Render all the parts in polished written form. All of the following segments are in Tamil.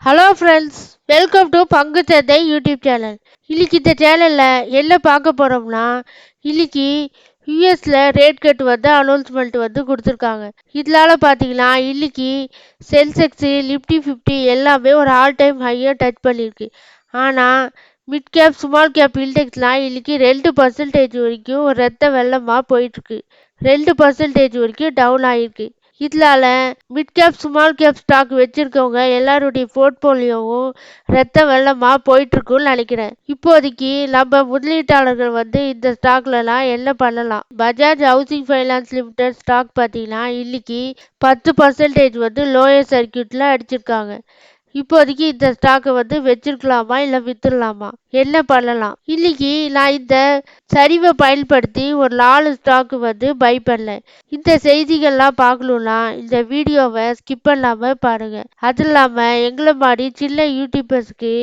ஹலோ ஃப்ரெண்ட்ஸ், வெல்கம் டு பங்கு சந்தை யூடியூப் சேனல். இன்னைக்கு இந்த சேனலில் என்ன பார்க்க போகிறோம்னா, இன்னைக்கு யூஎஸில் ரேட் கட் அனௌன்ஸ்மெண்ட் கொடுத்துருக்காங்க. இதனால பார்த்தீங்கன்னா இன்னைக்கு சென்செக்ஸு, நிஃப்டி 50 எல்லாமே ஒரு ஆல் டைம் ஹையை டச் பண்ணியிருக்கு. ஆனால் மிட் கேப் ஸ்மால் கேப் இண்டெக்ஸ்லாம் இன்னைக்கு 2% வரைக்கும் ஒரு ரத்த வெள்ளமாக போயிட்டுருக்கு. 2% வரைக்கும் டவுன் ஆகிருக்கு. இதனால mid cap small cap stock வச்சிருக்கவங்க எல்லாருடைய போர்ட்போலியோவும் ரத்த வெள்ளமா போயிட்டு இருக்குன்னு நினைக்கிறேன். இப்போதைக்கு நம்ம முதலீட்டாளர்கள் இந்த ஸ்டாக்லலாம் என்ன பண்ணலாம்? Bajaj housing finance Limited stock பார்த்தீங்கன்னா இன்னைக்கு 10% லோயர் சர்க்கியூட்ல அடிச்சிருக்காங்க. இப்போதைக்கு இந்த ஸ்டாக்கை வச்சிருக்கலாமா இல்லை வித்துடலாமா, என்ன பண்ணலாம்? இன்னைக்கு நான் இந்த சரிவை பயன்படுத்தி ஒரு 4 ஸ்டாக்கு பை பண்ணேன். இந்த செய்திகள்லாம் பார்க்கணுன்னா இந்த வீடியோவை ஸ்கிப் பண்ணாமல் பாருங்கள். அது இல்லாமல் எங்களை மாதிரி சின்ன யூடியூபர்ஸ்க்கு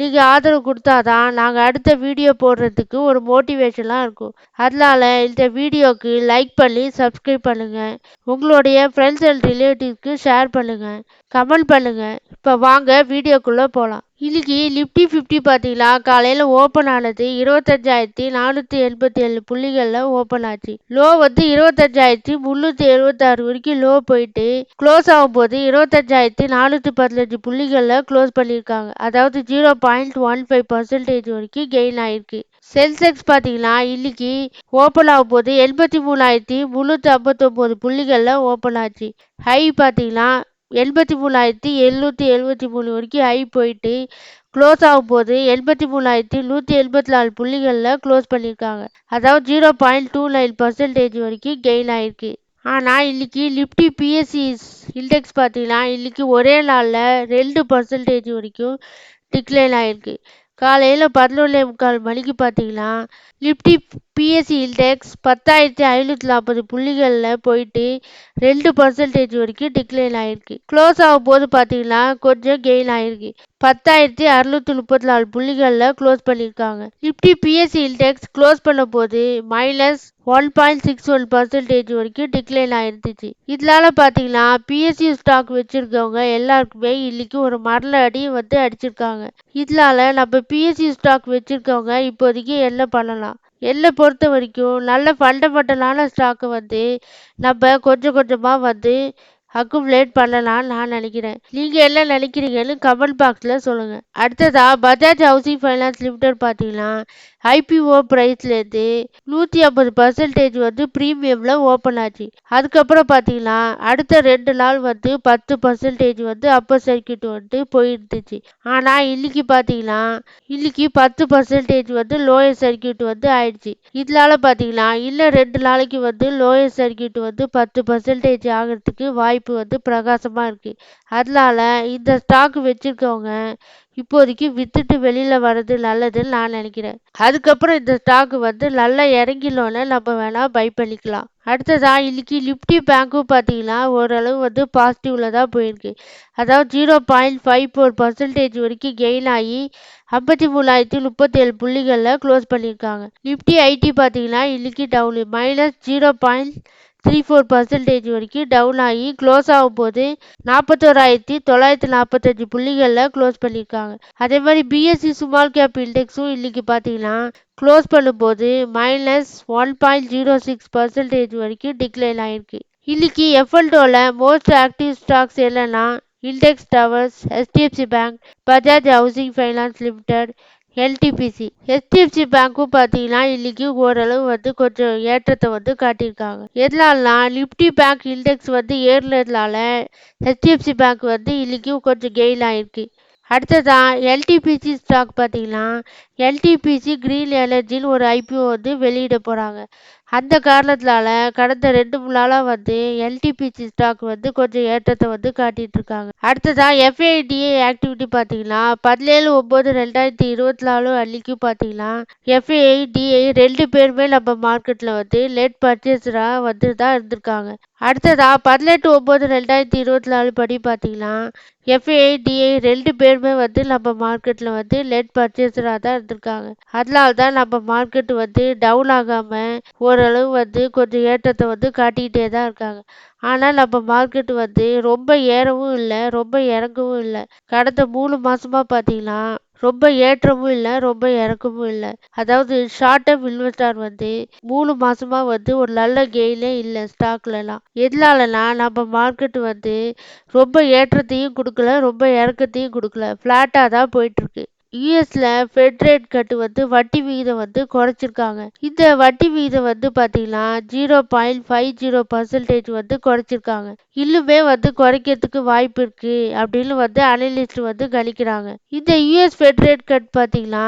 நீங்கள் ஆதரவு கொடுத்தாதான் நாங்கள் அடுத்த வீடியோ போடுறதுக்கு ஒரு மோட்டிவேஷனாக இருக்கும். அதனால இந்த வீடியோவுக்கு லைக் பண்ணி சப்ஸ்கிரைப் பண்ணுங்கள். உங்களுடைய ஃப்ரெண்ட்ஸ் அண்ட் ரிலேட்டிவ்ஸ்க்கு ஷேர் பண்ணுங்கள், கமெண்ட் பண்ணுங்கள். இப்போ வாங்க வீடியோக்குள்ளே போகலாம். இன்னைக்கு நிஃப்டி 50 பார்த்தீங்கன்னா காலையில் ஓப்பன் ஆனது 25,487 புள்ளிகளில் ஓப்பன் ஆச்சு. லோ 25,376 வரைக்கும் லோ போயிட்டு க்ளோஸ் ஆகும் போது 25,415 புள்ளிகளில் க்ளோஸ் பண்ணியிருக்காங்க. அதாவது 0.15% வரைக்கும் கெயின் ஆயிருக்கு. சென்செக்ஸ் பார்த்தீங்கன்னா இன்னைக்கு ஓப்பன் ஆகும் போது 83,359 புள்ளிகளில் ஓப்பன் ஆச்சு. ஹை பார்த்தீங்கன்னா 83,773 வரைக்கும் ஹை போயிட்டு க்ளோஸ் ஆகும் போது 83,184 புள்ளிகளில் க்ளோஸ் பண்ணியிருக்காங்க. அதாவது 0.29% வரைக்கும் கெயின் ஆயிருக்கு. ஆனால் இன்னைக்கு நிஃப்டி பிஎஸ்சி இண்டெக்ஸ் பார்த்தீங்கன்னா இன்னைக்கு ஒரே நாளில் 2% வரைக்கும் டிக்ளைன் ஆயிருக்கு. காலையில் 11:45 மணிக்கு பார்த்தீங்கன்னா நிஃப்டி பிஎஸ்சி இண்டெக்ஸ் 10,540 புள்ளிகளில் போயிட்டு 2% வரைக்கும் டிக்ளைன் ஆயிருக்கு. க்ளோஸ் ஆகும் போது பார்த்தீங்கன்னா கொஞ்சம் கெயின் ஆயிருக்கு. 10,634 புள்ளிகளில் க்ளோஸ் பண்ணியிருக்காங்க. நிஃப்டி பிஎஸ்சி இண்டெக்ஸ் க்ளோஸ் பண்ண போது -1.61% வரைக்கும் டிக்ளைன் ஆயிருந்துச்சு. இதனால பார்த்தீங்கன்னா பிஎஸ்சி ஸ்டாக் வச்சிருக்கவங்க எல்லாருக்குமே இன்னைக்கு ஒரு மரண அடி அடிச்சிருக்காங்க. இதனால நம்ம பிஎஸ்சி ஸ்டாக் வச்சிருக்கவங்க இப்போதைக்கு என்ன பண்ணலாம்? என்னை பொறுத்த வரைக்கும் நல்ல ஃபண்டமெண்டலான ஸ்டாக்கை நம்ம கொஞ்சம் கொஞ்சமாக அக்குமுலேட் பண்ணலாம்னு நான் நினைக்கிறேன். நீங்கள் என்ன நினைக்கிறீங்கன்னு கமெண்ட் பாக்ஸில் சொல்லுங்கள். அடுத்ததாக பஜாஜ் ஹவுசிங் ஃபைனான்ஸ் லிமிடெட் பார்த்தீங்கன்னா ஐபிஓ ப்ரைஸ்லேருந்து 150% ப்ரீமியமில் ஓப்பன் ஆச்சு. அதுக்கப்புறம் பார்த்தீங்கன்னா அடுத்த 2 நாள் 10% அப்பர் சர்க்கியூட் போயிருந்துச்சு. ஆனால் இன்னைக்கு பார்த்தீங்கன்னா இன்னைக்கு 10% லோயர் சர்க்கியூட் ஆயிடுச்சு. இதனால பார்த்தீங்கன்னா இன்னும் 2 நாளைக்கு லோயர் சர்க்கியூட் 10% ஆகிறதுக்கு வாய்ப்பு பிரகாசமாக இருக்குது. அதனால இந்த ஸ்டாக் வச்சிருக்கவங்க இப்போதைக்கு வித்துட்டு வெளியில் வர்றது நல்லதுன்னு நான் நினைக்கிறேன். அதுக்கப்புறம் இந்த ஸ்டாக் நல்லா இறங்கினோன்னு நம்ம வேணால் பை பண்ணிக்கலாம். அடுத்ததாக இன்னைக்கு நிஃப்டி பேங்க்கும் பார்த்தீங்கன்னா ஓரளவு பாசிட்டிவில் தான் போயிருக்கு. அதாவது 0.54% வரைக்கும் கெயின் ஆகி 53,037 புள்ளிகளில் க்ளோஸ் பண்ணியிருக்காங்க. நிஃப்டி ஐடி பார்த்தீங்கன்னா இன்னைக்கு டவுனு -0.34% வரைக்கும் டவுன் ஆகி க்ளோஸ் ஆகும் போது 41,945 புள்ளிகளில் க்ளோஸ் பண்ணியிருக்காங்க. அதே மாதிரி பிஎஸ்சி ஸ்மால் கேப் இண்டெக்ஸும் இன்னைக்கு பார்த்தீங்கன்னா க்ளோஸ் பண்ணும்போது -1.06% வரைக்கும் டிக்ளைன் ஆயிருக்கு. இன்னைக்கு எஃப்எல்டோவில் மோஸ்ட் ஆக்டிவ் ஸ்டாக்ஸ் என்னன்னா இண்டெக்ஸ் டவர்ஸ், HDFC bank, Bajaj housing finance limited, எல்டிபிசி. HDFC பேங்க்கும் பார்த்தீங்கன்னா இன்னைக்கு ஓரளவு கொஞ்சம் ஏற்றத்தை காட்டியிருக்காங்க. எதனாலனா நிஃப்டி பேங்க் இண்டெக்ஸ் ஏறினதுனால HDFC பேங்க் இன்னைக்கு கொஞ்சம் கெயின் ஆயிருக்கு. அடுத்ததான் எல்டிபிசி ஸ்டாக் பார்த்தீங்கன்னா எல்டிபிசி கிரீன் எனர்ஜின்னு ஒரு ஐபிஓ வெளியிட போகிறாங்க. அந்த காரணத்தினால கடந்த 2-3 நாளாக எல்டிபிசி ஸ்டாக் கொஞ்சம் ஏற்றத்தை காட்டிட்டு இருக்காங்க. அடுத்ததான் எஃப்ஐடிஏ ஆக்டிவிட்டி பார்த்தீங்கன்னா 17/9/2024 அன்னைக்கு பார்த்தீங்கன்னா எஃப்ஐடிஏ 2 பேருமே நம்ம மார்க்கெட்டில் நெட் பர்ச்சேஸராக தான் இருந்திருக்காங்க. அடுத்ததா 18/9/2024 படி பார்த்தீங்கன்னா எஃப்ஐடிஏ 2 பேருமே நம்ம மார்க்கெட்டில் நெட் பர்ச்சேஸராக தான் இருந்திருக்காங்க. அதனால தான் நம்ம மார்க்கெட் வந்து டவுன் ஆகாம ஓரளவு வந்து கொஞ்சம் ஏற்றத்தை வந்து காட்டிக்கிட்டே தான் இருக்காங்க. ஆனால் நம்ம மார்க்கெட் வந்து ரொம்ப ஏறவும் இல்லை, ரொம்ப இறங்கவும் இல்லை. கடந்த 3 மாசமா பார்த்தீங்கன்னா ரொம்ப ஏற்றமும் இல்லை, ரொம்ப இறக்கமும் இல்லை. அதாவது ஷார்ட் டேர்ம் இன்வெஸ்டார் வந்து 3 மாசமா வந்து ஒரு நல்ல கெயினே இல்லை ஸ்டாக்லலாம். எதனாலனா நம்ம மார்க்கெட் வந்து ரொம்ப ஏற்றத்தையும் கொடுக்கல, ரொம்ப இறக்கத்தையும் கொடுக்கல, ஃப்ளாட்டாக தான் போயிட்டுருக்கு. யூஎஸ்ல ஃபெட் ரேட் கட்டு வந்து வட்டி விகிதம் வந்து குறைச்சிருக்காங்க. இந்த வட்டி விகிதம் வந்து பார்த்தீங்கன்னா 0.50% வந்து குறைச்சிருக்காங்க. இன்னுமே வந்து குறைக்கிறதுக்கு வாய்ப்பு இருக்கு அப்படின்னு வந்து அனலிஸ்ட் வந்து கணிக்கிறாங்க. இந்த யூஎஸ் ஃபெட் ரேட் கட் பார்த்தீங்கன்னா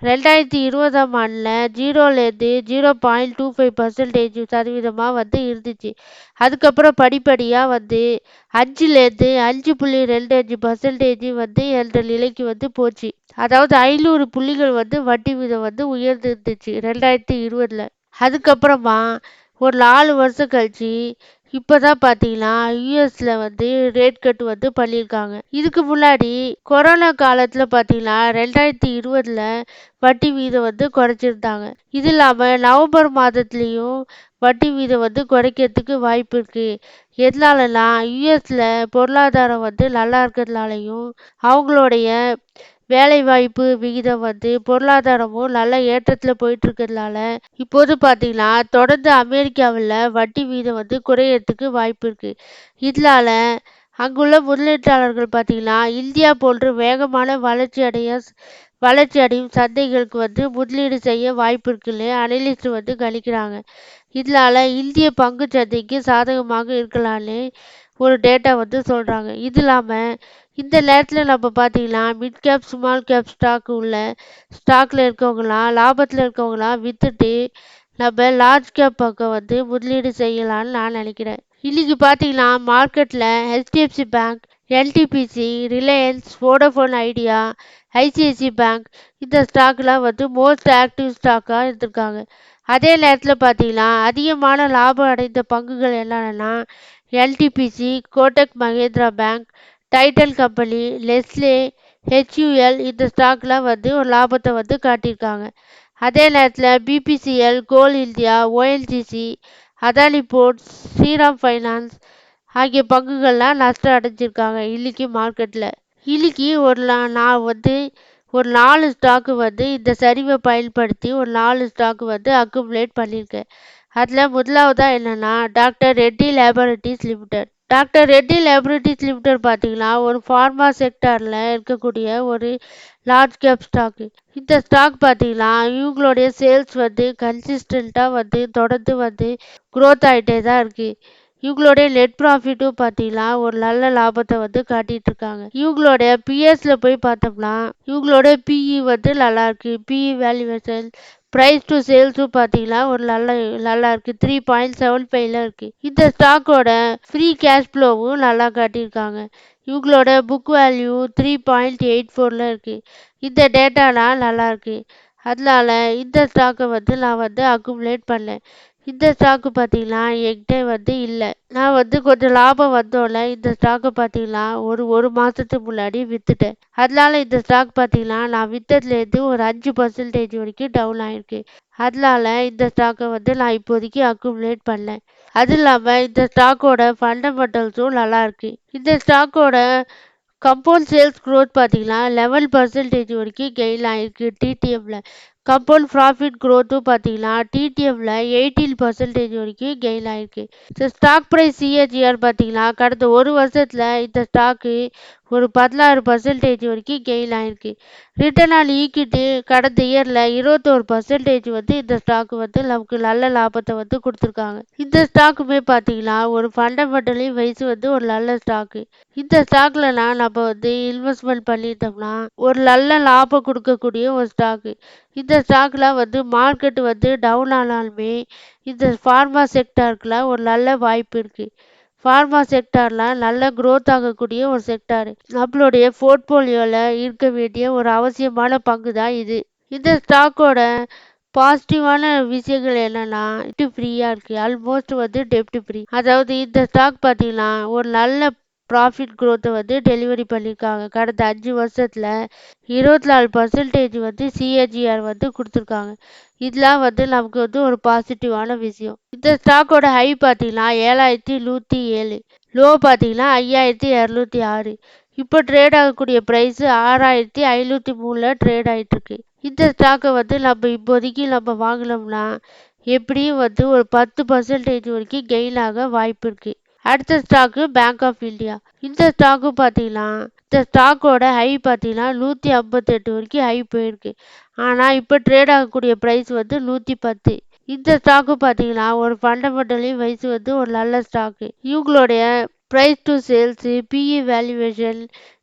2020ஆம் ஆண்டில் 0லேருந்து 0.25% வந்து இருந்துச்சு. அதுக்கப்புறம் படிப்படியாக வந்து 5லேருந்து 5.25% வந்து என்ற நிலைக்கு வந்து போச்சு. அதாவது 500 புள்ளிகள் வந்து வட்டி வீதம் வந்து உயர்ந்துருந்துச்சு 2020ல். அதுக்கப்புறமா ஒரு 4 வருஷம் கழிச்சு இப்போதான் பார்த்தீங்கன்னா யூஎஸ்ல வந்து ரேட் கட் வந்து பண்ணியிருக்காங்க. இதுக்கு முன்னாடி கொரோனா காலத்தில் பார்த்தீங்கன்னா 2020ல் வட்டி வீதம் வந்து குறைச்சிருந்தாங்க. இது இல்லாமல் நவம்பர் மாதத்துலேயும் வட்டி வீதம் வந்து குறைக்கிறதுக்கு வாய்ப்பு இருக்கு. எதனாலனா யூஎஸ்ல பொருளாதாரம் வந்து நல்லா இருக்கிறதுனாலையும் அவங்களுடைய வேலைவாய்ப்பு விகிதம் வந்து பொருளாதாரமும் நல்ல ஏற்றத்தில் போயிட்டு இருக்கிறதுனால இப்போது பார்த்தீங்கன்னா தொடர்ந்து அமெரிக்காவில் வட்டி வீதம் வந்து குறையறதுக்கு வாய்ப்பு இருக்கு. இதனால அங்குள்ள முதலீட்டாளர்கள் பார்த்தீங்கன்னா இந்தியா போன்று வேகமான வளர்ச்சி அடையும் சந்தைகளுக்கு வந்து முதலீடு செய்ய வாய்ப்பு இருக்குன்னு அனலிஸ்ட் வந்து கணிக்கிறாங்க. இதனால இந்திய பங்கு சந்தைக்கு சாதகமாக இருக்கலான்னு ஒரு டேட்டா வந்து சொல்கிறாங்க. இது இல்லாமல் இந்த நேரத்தில் நம்ம பார்த்தீங்கன்னா மிட் கேப் ஸ்மால் கேப் ஸ்டாக்கில் இருக்கவங்களாம் லாபத்தில் இருக்கவங்களாம் விற்றுட்டு நம்ம லார்ஜ் கேப் பக்கம் வந்து முதலீடு செய்யலான்னு நான் நினைக்கிறேன். இன்னைக்கு பார்த்தீங்கன்னா மார்க்கெட்டில் HDFC bank, NTPC, Reliance, Vodafone Idea, ICICI bank இந்த ஸ்டாக்லாம் வந்து மோஸ்ட் ஆக்டிவ் ஸ்டாக்காக இருந்திருக்காங்க. அதே நேரத்தில் பார்த்தீங்கன்னா அதிகமான லாபம் அடைந்த பங்குகள் என்னென்னா NTPC, Kotak Mahindra bank, Titan company, Nestle, HUL இந்த ஸ்டாக்லாம் வந்து ஒரு லாபத்தை வந்து காட்டியிருக்காங்க. அதே நேரத்தில் BPCL, coal India, ONGC, Adani ports, Shriram finance ஆகிய பங்குகள்லாம் நஷ்டம் அடைஞ்சிருக்காங்க இன்னைக்கு மார்க்கெட்டில். இன்னைக்கு நான் வந்து ஒரு 4 ஸ்டாக்கு வந்து இந்த சரிவை பயன்படுத்தி ஒரு 4 ஸ்டாக்கு வந்து அக்குமுலேட் பண்ணியிருக்கேன். அதில் முதலாவதாக என்னென்னா doctor Reddy laboratories limited. Doctor Reddy laboratories limited பார்த்தீங்கன்னா ஒரு ஃபார்மா செக்டாரில் இருக்கக்கூடிய ஒரு லார்ஜ் கேப் ஸ்டாக்கு. இந்த ஸ்டாக் பார்த்தீங்கன்னா இவங்களுடைய சேல்ஸ் வந்து கன்சிஸ்டண்ட்டாக வந்து தொடர்ந்து வந்து க்ரோத் ஆகிட்டே தான் இருக்குது. இவங்களுடைய நெட் ப்ராஃபிட்டும் பார்த்தீங்கன்னா ஒரு நல்ல லாபத்தை வந்து காட்டிட்டு இருக்காங்க. இவங்களுடைய பிஎஸ்ல போய் பார்த்தோம்னா இவங்களுடைய பிஇ வந்து நல்லா இருக்கு. பிஇ வேல்யூவேஷன் ப்ரைஸ் டு சேல்ஸும் பார்த்தீங்கன்னா ஒரு நல்லா இருக்கு. 3.75ல இருக்கு. இந்த ஸ்டாக்கோட ஃப்ரீ கேஷ் ஃப்ளோவும் நல்லா காட்டியிருக்காங்க. இவங்களோட புக் வேல்யூ 3.84ல இருக்கு. இந்த டேட்டாலாம் நல்லா இருக்கு. அதனால இந்த ஸ்டாக்கை வந்து நான் வந்து அக்குமுலேட் பண்ணேன். இந்த ஸ்டாக்கு பார்த்தீங்கன்னா என்கிட்ட வந்து இல்லை. நான் வந்து கொஞ்சம் லாபம் வந்தோடனே இந்த ஸ்டாக்கை பார்த்தீங்கன்னா ஒரு மாதத்துக்கு முன்னாடி விற்றுட்டேன். அதனால இந்த ஸ்டாக் பார்த்தீங்கன்னா நான் விற்றதுலேருந்து ஒரு 5% வரைக்கும் டவுன் ஆகிருக்கு. அதனால இந்த ஸ்டாக்கை வந்து நான் இப்போதைக்கு அக்குமுலேட் பண்ணேன். அது இல்லாமல் இந்த ஸ்டாக்கோட ஃபண்டமெண்டல்ஸும் நல்லா இருக்கு. இந்த ஸ்டாக்கோட கம்பவுண்ட் சேல்ஸ் க்ரோத் பார்த்தீங்கன்னா 11% வரைக்கும் கெயின் ஆகிருக்கு டிடிஎம்ல. கம்பவுண்ட் ப்ராஃபிட் க்ரோத்தும் பார்த்தீங்கன்னா டிடிஎம்ல 18% வரைக்கும் கெயின் ஆகிருக்கு. இந்த ஸ்டாக் ப்ரைஸ் சிஏஜிஆர் பார்த்தீங்கன்னா கடந்த ஒரு வருஷத்தில் இந்த ஸ்டாக்கு ஒரு 16% வரைக்கும் கெயின் ஆகிருக்கு. ரிட்டர்ன் ஆன் ஈக்விட்டி கடந்த இயரில் 21% வந்து இந்த ஸ்டாக்கு வந்து நமக்கு நல்ல லாபத்தை வந்து கொடுத்துருக்காங்க. இந்த ஸ்டாக்குமே பார்த்தீங்கன்னா ஒரு ஃபண்டமெண்டலி வைஸ் வந்து ஒரு நல்ல ஸ்டாக்கு. இந்த ஸ்டாக்லலாம் நம்ம வந்து இன்வெஸ்ட்மெண்ட் பண்ணிட்டோம்னா ஒரு நல்ல லாபம் கொடுக்கக்கூடிய ஒரு ஸ்டாக்கு. இந்த ஸ்டாக்லாம் வந்து மார்க்கெட் வந்து டவுன் ஆனாலுமே இந்த ஃபார்மா செக்டாருக்குலாம் ஒரு நல்ல வாய்ப்பு இருக்குது. ஃபார்மா செக்டார்லாம் நல்ல க்ரோத் ஆகக்கூடிய ஒரு செக்டாரு. நம்மளுடைய போர்ட்போலியோவில் இருக்க வேண்டிய ஒரு அவசியமான பங்கு தான் இது. இந்த ஸ்டாக்கோட பாசிட்டிவான விஷயங்கள் என்னன்னா ஃப்ரீயாக இருக்குது. ஆல்மோஸ்ட் வந்து டெப்ட் ஃப்ரீ. அதாவது இந்த ஸ்டாக் பார்த்தீங்கன்னா ஒரு நல்ல ப்ராஃபிட் growth-அ வந்து டெலிவரி பண்ணியிருக்காங்க. கடந்த 5 வருஷத்துல 24% வந்து CAGR வந்து கொடுத்துருக்காங்க. இதெல்லாம் வந்து நமக்கு வந்து ஒரு பாசிட்டிவான விஷயம். இந்த ஸ்டாக்கோட ஹை பார்த்தீங்கன்னா 7107, லோ பார்த்தீங்கன்னா 5206. இப்போ ட்ரேட் ஆகக்கூடிய ப்ரைஸ் 6503ல் ட்ரேட் ஆகிட்டு இருக்கு. இந்த ஸ்டாக்கை வந்து நம்ம இப்போதைக்கு நம்ம வாங்கினோம்னா எப்படியும் வந்து ஒரு 10% வரைக்கும் கெயின் ஆக வாய்ப்பு இருக்கு. அடுத்த ஸ்டாக்கு பேங்க் ஆஃப் இந்தியா. இந்த ஸ்டாக்கு பார்த்தீங்கன்னா இந்த ஸ்டாக்கோட ஹை பார்த்தீங்கன்னா 158 வரைக்கும் ஹை போயிருக்கு. ஆனால் இப்போ ட்ரேட் ஆகக்கூடிய ப்ரைஸ் வந்து 110. இந்த ஸ்டாக்கு பார்த்தீங்கன்னா ஒரு ஃபண்டமெண்டலி வைஸ் வந்து ஒரு நல்ல ஸ்டாக்கு. இவங்களுடைய price to sales, PE valuation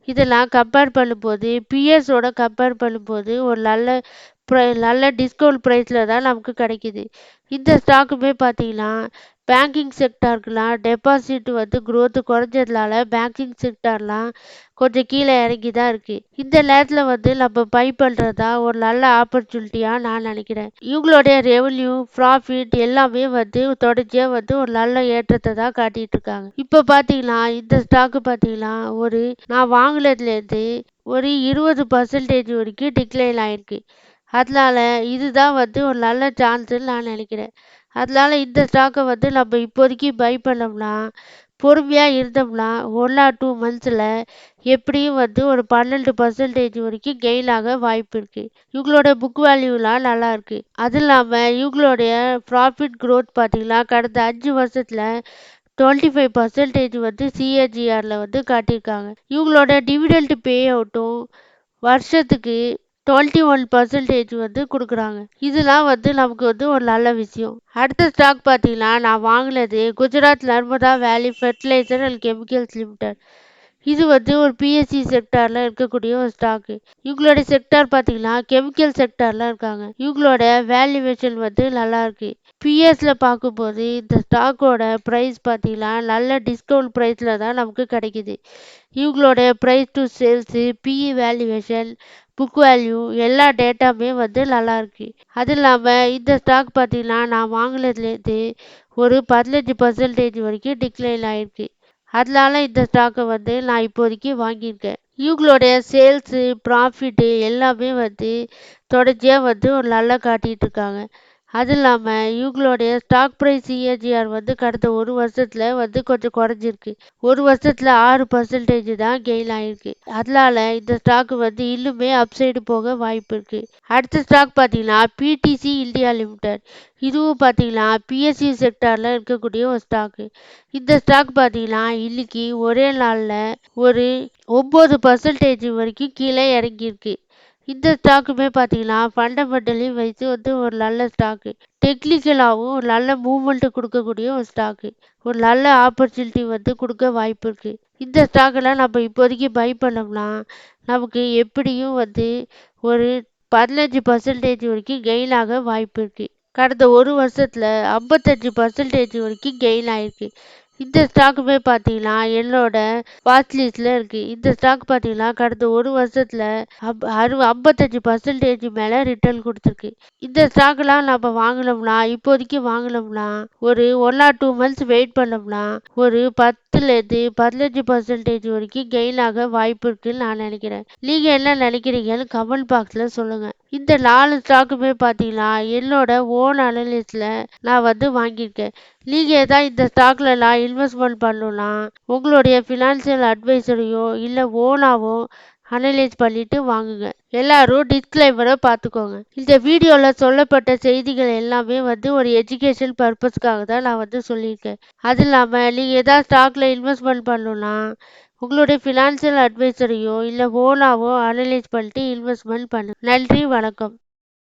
இதெல்லாம் கம்பேர் பண்ணும்போது பிஎஸோட கம்பேர் பண்ணும்போது ஒரு நல்ல டிஸ்கவுண்ட் ப்ரைஸில் தான் நமக்கு கிடைக்கிது. இந்த ஸ்டாக்குமே பார்த்தீங்கன்னா பேங்கிங் செக்டாருக்குலாம் டெபாசிட் வந்து growth குறைஞ்சதுனால பேங்கிங் செக்டார்லாம் கொஞ்சம் கீழே இறங்கி தான் இருக்குது. இந்த நேரத்தில் வந்து நம்ம பை பண்ணுறதா ஒரு நல்ல ஆப்பர்ச்சுனிட்டியாக நான் நினைக்கிறேன். இவங்களுடைய ரெவன்யூ ப்ராஃபிட் எல்லாமே வந்து தொடர்ச்சியாக வந்து ஒரு நல்ல ஏற்றத்தை தான் காட்டிகிட்டு இருக்காங்க. இப்போ பார்த்தீங்கன்னா இந்த ஸ்டாக்கு பார்த்தீங்கன்னா நான் வாங்கினதுலேருந்து ஒரு 20% வரைக்கும் டிக்ளைன் ஆயிருக்கு. அதனால இதுதான் வந்து ஒரு நல்ல சான்ஸ்ன்னு நான் நினைக்கிறேன். அதனால இந்த ஸ்டாக்கை வந்து நம்ம இப்போதைக்கு பை பண்ணோம்னா பொறுமையாக இருந்தோம்னா 1 or 2 months-ல் எப்படியும் வந்து ஒரு 12% வரைக்கும் கெயின் ஆக வாய்ப்பு இருக்குது. இவங்களோட புக் வேல்யூலாம் நல்லா இருக்குது. அது இல்லாமல் இவங்களுடைய ப்ராஃபிட் growth பார்த்தீங்கன்னா கடந்த 5 வருஷத்தில் 25% வந்து CAGR-ல் வந்து காட்டியிருக்காங்க. இவங்களோட டிவிடெண்ட் பே அவுட்டும் வருஷத்துக்கு 21% வந்து கொடுக்குறாங்க. இதெல்லாம் வந்து நமக்கு வந்து ஒரு நல்ல விஷயம். அடுத்த ஸ்டாக் பார்த்தீங்கன்னா நான் வாங்கினது குஜராத் நர்மதா வேலி ஃபெர்டிலைசர் அண்ட் கெமிக்கல்ஸ் லிமிடெட். இது வந்து ஒரு பிஎஸ்சி செக்டாரில் இருக்கக்கூடிய ஒரு ஸ்டாக்கு. இவங்களோட செக்டார் பார்த்தீங்கன்னா கெமிக்கல் செக்டாரில் இருக்காங்க. இவங்களோட வேல்யூவேஷன் வந்து நல்லா இருக்கு. பிஎஸ்ல பார்க்கும்போது இந்த ஸ்டாக்கோட ப்ரைஸ் பார்த்தீங்கன்னா நல்ல டிஸ்கவுண்ட் ப்ரைஸில் தான் நமக்கு கிடைக்குது. இவங்களோட price to sales, PE valuation, book value எல்லா டேட்டாவுமே வந்து நல்லா இருக்கு. அது இல்லாமல் இந்த ஸ்டாக் பார்த்தீங்கன்னா நான் வாங்கினதுலேருந்து ஒரு 15% வரைக்கும் டிக்ளைன் ஆயிருக்கு. அதனால இந்த ஸ்டாக்கை வந்து நான் இப்போதைக்கு வாங்கியிருக்கேன். இவங்களுடைய சேல்ஸு ப்ராஃபிட்டு எல்லாமே வந்து தொடர்ச்சியாக வந்து ஒரு நல்லா காட்டிகிட்டு இருக்காங்க. அது இல்லாமல் இவங்களுடைய ஸ்டாக் ப்ரைஸ் CAGR வந்து கடந்த 1 வருஷத்தில் வந்து கொஞ்சம் குறைஞ்சிருக்கு. 1 வருஷத்தில் 6% தான் கெயின் ஆகிருக்கு. அதனால இந்த ஸ்டாக் வந்து இன்னுமே அப்சைடு போக வாய்ப்பு இருக்குது. அடுத்த ஸ்டாக் பார்த்தீங்கன்னா பிடிசி இந்தியா லிமிடெட். இதுவும் பார்த்தீங்கன்னா பிஎஸ்சி செக்டாரில் இருக்கக்கூடிய ஒரு ஸ்டாக்கு. இந்த ஸ்டாக் பார்த்தீங்கன்னா இன்னைக்கு ஒரே நாளில் ஒரு 9% வரைக்கும் கீழே இறங்கியிருக்கு. இந்த ஸ்டாக்குமே பார்த்தீங்கன்னா ஃபண்டமெண்டலி வைத்து வந்து ஒரு நல்ல ஸ்டாக்கு. டெக்னிக்கலாகவும் ஒரு நல்ல மூவ்மெண்ட்டு கொடுக்கக்கூடிய ஒரு ஸ்டாக்கு. ஒரு நல்ல ஆப்பர்ச்சுனிட்டி வந்து கொடுக்க வாய்ப்பு இருக்குது. இந்த ஸ்டாக்கெல்லாம் நம்ம இப்போதைக்கு பை பண்ணோம்னா நமக்கு எப்படியும் வந்து ஒரு 15% வரைக்கும் கெயின் ஆக வாய்ப்பு இருக்குது. கடந்த 1 வருஷத்தில் 55% வரைக்கும் கெயின் ஆயிருக்கு. இந்த ஸ்டாக்குமே பார்த்தீங்கன்னா என்னோட வாட்ச் லிஸ்டில் இருக்குது. இந்த ஸ்டாக் பார்த்தீங்கன்னா கடந்த 1 வருஷத்தில் 55% மேலே ரிட்டர்ன் கொடுத்துருக்கு. இந்த ஸ்டாக்கெலாம் நம்ம வாங்கினோம்னா இப்போதைக்கு வாங்கினோம்னா ஒரு 1 or 2 months வெயிட் பண்ணோம்னா ஒரு 10லேருந்து 15% வரைக்கும் கெயின் ஆக வாய்ப்பு இருக்குன்னு நான் நினைக்கிறேன். நீங்கள் என்ன நினைக்கிறீங்கன்னு கமெண்ட் பாக்ஸில் சொல்லுங்கள். இந்த 4 ஸ்டாக்குமே பார்த்தீங்கன்னா என்னோட ஓன் அனலிஸ்டில் நான் வந்து வாங்கியிருக்கேன். நீங்கள் எதாவது இந்த ஸ்டாக்லலாம் இன்வெஸ்ட்மெண்ட் பண்ணணுன்னா உங்களுடைய ஃபினான்ஷியல் அட்வைசரையோ இல்லை ஓனாவோ அனலைஸ் பண்ணிட்டு வாங்குங்க. எல்லாரும் டிஸ்க்ளைமரை பார்த்துக்கோங்க. இந்த வீடியோவில் சொல்லப்பட்ட செய்திகள் எல்லாமே வந்து ஒரு எஜுகேஷன் பர்பஸ்க்காக தான் நான் வந்து சொல்லியிருக்கேன். அது இல்லாமல் நீங்கள் எதாவது ஸ்டாக்ல இன்வெஸ்ட்மெண்ட் பண்ணணுன்னா உங்களுடைய ஃபினான்ஷியல் அட்வைசரையோ இல்லை ஓனாவோ அனலைஸ் பண்ணிட்டு இன்வெஸ்ட்மெண்ட் பண்ணுங்க. நன்றி, வணக்கம்.